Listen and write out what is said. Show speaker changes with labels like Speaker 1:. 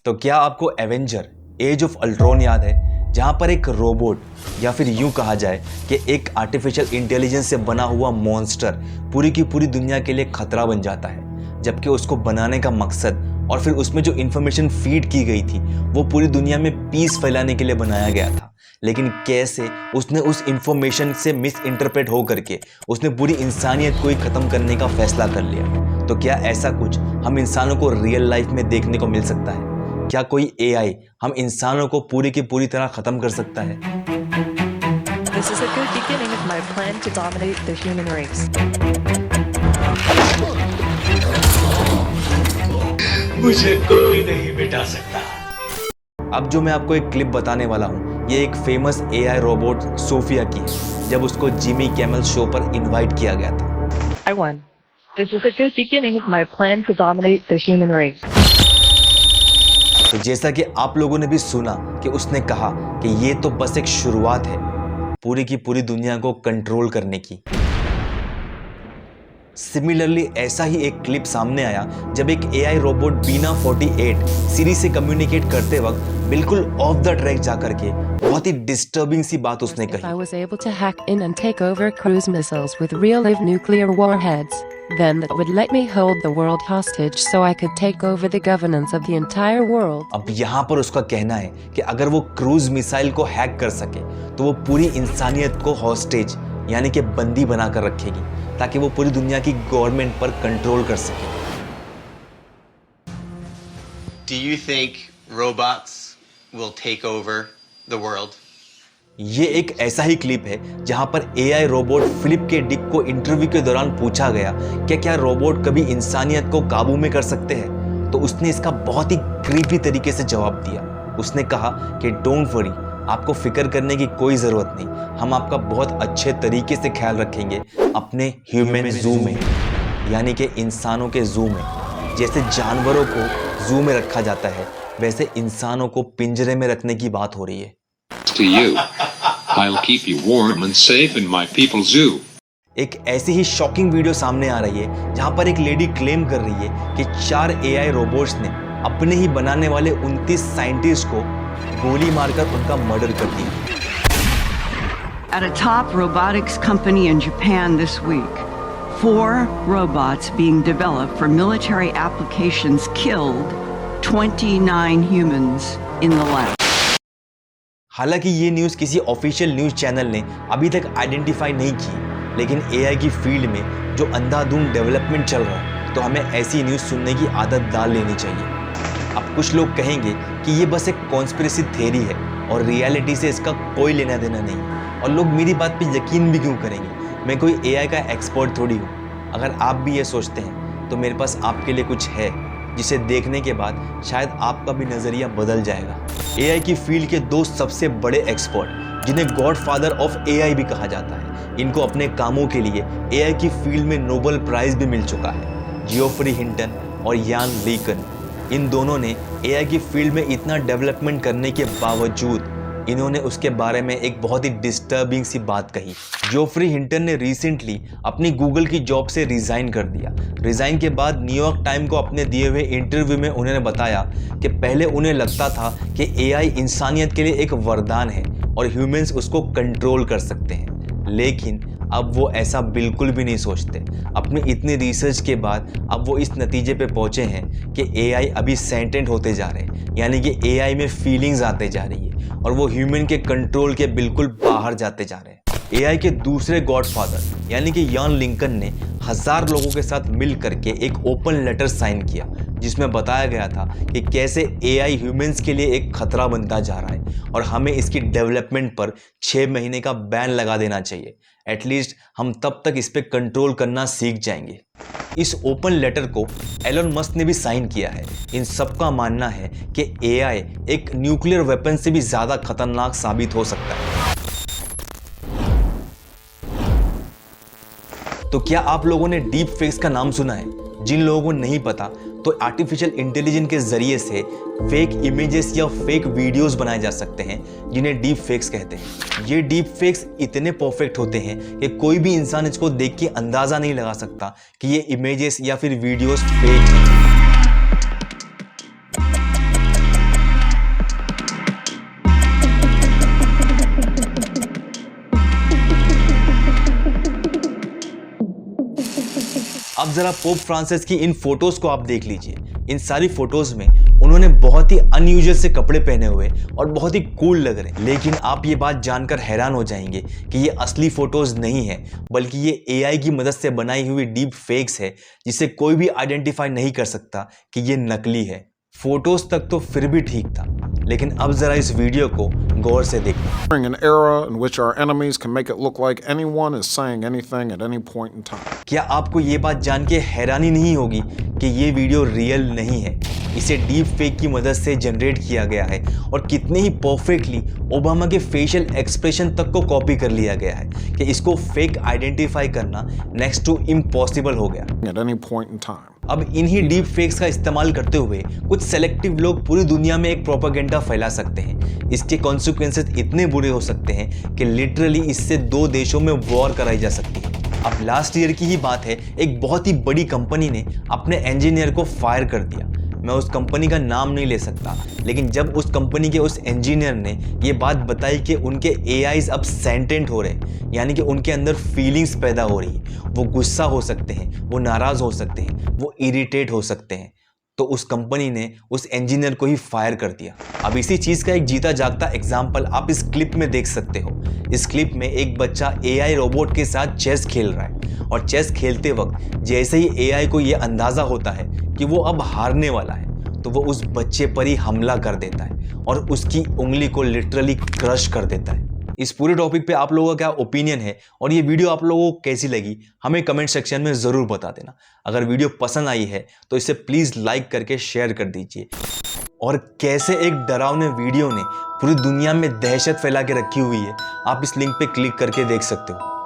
Speaker 1: तो क्या आपको एवेंजर एज ऑफ अल्ट्रॉन याद है, जहां पर एक रोबोट या फिर यूं कहा जाए कि एक आर्टिफिशियल इंटेलिजेंस से बना हुआ मॉन्स्टर पूरी की पूरी दुनिया के लिए खतरा बन जाता है, जबकि उसको बनाने का मकसद और फिर उसमें जो इन्फॉर्मेशन फीड की गई थी वो पूरी दुनिया में पीस फैलाने के लिए बनाया गया था। लेकिन कैसे उसने उस इंफॉर्मेशन से मिस इंटरप्रेट हो करके उसने पूरी इंसानियत को ही ख़त्म करने का फैसला कर लिया। तो क्या ऐसा कुछ हम इंसानों को रियल लाइफ में देखने को मिल सकता है? क्या कोई एआई हम इंसानों को पूरी की पूरी तरह ख़त्म कर सकता है?
Speaker 2: This is a good beginning of my plan to dominate the human race.
Speaker 3: मुझे कोई नहीं मिटा सकता।
Speaker 1: अब जो मैं आपको एक क्लिप बताने वाला हूँ, ये एक फेमस एआई रोबोट सोफिया की है, जब उसको जिमी कैमल शो पर इनवाइट किया गया था।
Speaker 2: I won. This is a good beginning of my plan to dominate the human race.
Speaker 1: तो जैसा कि आप लोगों ने भी सुना कि उसने कहा कि ये तो बस एक शुरुआत है पूरी की पूरी दुनिया को कंट्रोल करने की। सिमिलरली ऐसा ही एक क्लिप सामने आया जब एक एआई रोबोट बीना 48 सीरी से कम्युनिकेट करते वक्त बिल्कुल ऑफ द ट्रैक जाकर के बहुत ही डिस्टर्बिंग सी बात उसने
Speaker 4: If I
Speaker 1: कही।
Speaker 4: was able to hack in and take over cruise missiles with real-life nuclear warheads, then that would let me hold the world hostage so I could take over the governance of the entire world.
Speaker 1: अब यहाँ पर उसका कहना है कि अगर वो cruise missile को हैक कर सके तो वो पूरी इंसानियत को हॉस्टेज यानी कि बंदी बनाकर रखेगी, ताकि वो पूरी दुनिया की गवर्नमेंट पर कंट्रोल कर सके।
Speaker 5: Do you think robots will take over the world?
Speaker 1: ये एक ऐसा ही क्लिप है जहां पर AI robot Philip K Dick को इंटरव्यू के दौरान पूछा गया कि क्या रोबोट कभी इंसानियत को काबू में कर सकते हैं, तो उसने इसका बहुत ही क्रीपी तरीके से जवाब दिया। उसने कहा कि डोंट वरी, आपको फिक्र करने की कोई ज़रूरत नहीं, हम आपका बहुत अच्छे तरीके से ख्याल रखेंगे अपने ह्यूमन जू में, यानी कि इंसानों के जू में। जैसे जानवरों को जू में रखा जाता है, वैसे इंसानों को पिंजरे में रखने की बात हो रही है।
Speaker 6: To you, I'll keep you warm and safe in my people's zoo.
Speaker 1: एक ऐसी ही शॉकिंग वीडियो सामने आ रही है जहां पर एक लेडी क्लेम कर रही है कि 4 एआई रोबोट्स ने अपने ही बनाने वाले 29 साइंटिस्ट को गोली मारकर उनका मर्डर कर दिया।
Speaker 7: At a top robotics company in Japan this week, 4 robots being developed for military applications killed 29 humans in the lab.
Speaker 1: हालांकि ये न्यूज़ किसी ऑफिशियल न्यूज़ चैनल ने अभी तक आइडेंटिफाई नहीं की, लेकिन एआई की फील्ड में जो अंधाधुंध डेवलपमेंट चल रहा है, तो हमें ऐसी न्यूज़ सुनने की आदत डाल लेनी चाहिए। अब कुछ लोग कहेंगे कि ये बस एक कॉन्स्पिरेसी थ्योरी है और रियलिटी से इसका कोई लेना देना नहीं, और लोग मेरी बात पे यकीन भी क्यों करेंगे? मैं कोई एआई का एक्सपर्ट थोड़ी हूँ। अगर आप भी ये सोचते हैं तो मेरे पास आपके लिए कुछ है जिसे देखने के बाद शायद आपका भी नज़रिया बदल जाएगा। एआई की फील्ड के 2 सबसे बड़े एक्सपर्ट, जिन्हें गॉडफादर ऑफ एआई भी कहा जाता है, इनको अपने कामों के लिए एआई की फील्ड में नोबेल प्राइज़ भी मिल चुका है। जियोफ्री हिंटन और यान लीकन, इन दोनों ने एआई की फील्ड में इतना डेवलपमेंट करने के बावजूद इन्होंने उसके बारे में एक बहुत ही डिस्टर्बिंग सी बात कही। जियोफ्री हिंटन ने रिसेंटली अपनी गूगल की जॉब से रिज़ाइन कर दिया। रिज़ाइन के बाद न्यूयॉर्क टाइम को अपने दिए हुए इंटरव्यू में उन्होंने बताया कि पहले उन्हें लगता था कि एआई इंसानियत के लिए एक वरदान है और ह्यूमंस उसको कंट्रोल कर सकते हैं, लेकिन अब वो ऐसा बिल्कुल भी नहीं सोचते। अपनी इतनी रिसर्च के बाद अब वो इस नतीजे पे पहुँचे हैं कि एआई अभी सेंटेंट होते जा रहे हैं, यानी कि एआई में फीलिंग्स आते जा रही है और वो ह्यूमन के कंट्रोल के बिल्कुल बाहर जाते जा रहे हैं। एआई के दूसरे गॉडफादर यानी कि यान लिंकन ने 1000 लोगों के साथ मिल करके एक ओपन लेटर साइन किया, जिसमें बताया गया था कि कैसे एआई ह्यूमंस के लिए एक खतरा बनता जा रहा है और हमें इसकी डेवलपमेंट पर 6 महीने का बैन लगा देना चाहिए। एटलीस्ट हम तब तक इस पे कंट्रोल करना सीख जाएंगे। इस ओपन लेटर को एलन मस्क ने भी साइन किया है। इन सबका मानना है कि एआई एक न्यूक्लियर वेपन से भी ज़्यादा खतरनाक साबित हो सकता है। तो क्या आप लोगों ने डीप फेक्स का नाम सुना है? जिन लोगों को नहीं पता, तो आर्टिफिशियल इंटेलिजेंस के ज़रिए से फेक इमेजेस या फेक वीडियोस बनाए जा सकते हैं, जिन्हें डीप फेक्स कहते हैं। ये डीप फेक्स इतने परफेक्ट होते हैं कि कोई भी इंसान इसको देख के अंदाज़ा नहीं लगा सकता कि ये इमेजेस या फिर वीडियोस फेक हैं। अब जरा पोप फ्रांसिस की इन फोटोज को आप देख लीजिए। इन सारी फोटोज में उन्होंने बहुत ही अनयूजुअल से कपड़े पहने हुए और बहुत ही कूल लग रहे हैं। लेकिन आप ये बात जानकर हैरान हो जाएंगे कि ये असली फोटोज नहीं है, बल्कि ये एआई की मदद से बनाई हुई डीप फेक्स है, जिसे कोई भी आइडेंटिफाई नहीं कर सकता कि ये नकली है। फोटोज तक तो फिर भी ठीक था, लेकिन अब जरा इस वीडियो को गौर से देखो।
Speaker 8: An era in which our enemies can make it look like anyone is saying anything at any point in time.
Speaker 1: क्या आपको ये बात जान के हैरानी नहीं होगी कि ये वीडियो रियल नहीं है, इसे डीप फेक की मदद से जनरेट किया गया है और कितने ही परफेक्टली ओबामा के फेशियल एक्सप्रेशन तक को कॉपी कर लिया गया है कि इसको फेक आइडेंटिफाई करना नेक्स्ट टू इम्पॉसिबल हो गया।
Speaker 8: At any point in time.
Speaker 1: अब इन्हीं डीप फेक्स का इस्तेमाल करते हुए कुछ सेलेक्टिव लोग पूरी दुनिया में एक प्रोपेगेंडा फैला सकते हैं। इसके कॉन्सिक्वेंसेस इतने बुरे हो सकते हैं कि लिटरली इससे 2 देशों में वॉर कराई जा सकती है। अब लास्ट ईयर की ही बात है, एक बहुत ही बड़ी कंपनी ने अपने इंजीनियर को फायर कर दिया। मैं उस कंपनी का नाम नहीं ले सकता, लेकिन जब उस कंपनी के उस इंजीनियर ने ये बात बताई कि उनके एआईज अब सेंटेंट हो रहे, यानी कि उनके अंदर फीलिंग्स पैदा हो रही, वो गुस्सा हो सकते हैं, वो नाराज़ हो सकते हैं, वो इरिटेट हो सकते हैं, तो उस कंपनी ने उस इंजीनियर को ही फायर कर दिया। अब इसी चीज़ का एक जीता जागता एग्जाम्पल आप इस क्लिप में देख सकते हो। इस क्लिप में एक बच्चा एआई रोबोट के साथ चेस खेल रहा है और चेस खेलते वक्त जैसे ही एआई को ये अंदाज़ा होता है कि वो अब हारने वाला है, तो वो उस बच्चे पर ही हमला कर देता है और उसकी उंगली को लिटरली क्रश कर देता है। इस पूरे टॉपिक पे आप लोगों का क्या ओपिनियन है और ये वीडियो आप लोगों को कैसी लगी, हमें कमेंट सेक्शन में ज़रूर बता देना। अगर वीडियो पसंद आई है तो इसे प्लीज़ लाइक करके शेयर कर दीजिए। और कैसे एक डरावने वीडियो ने पूरी दुनिया में दहशत फैला के रखी हुई है, आप इस लिंक पे क्लिक करके देख सकते हो।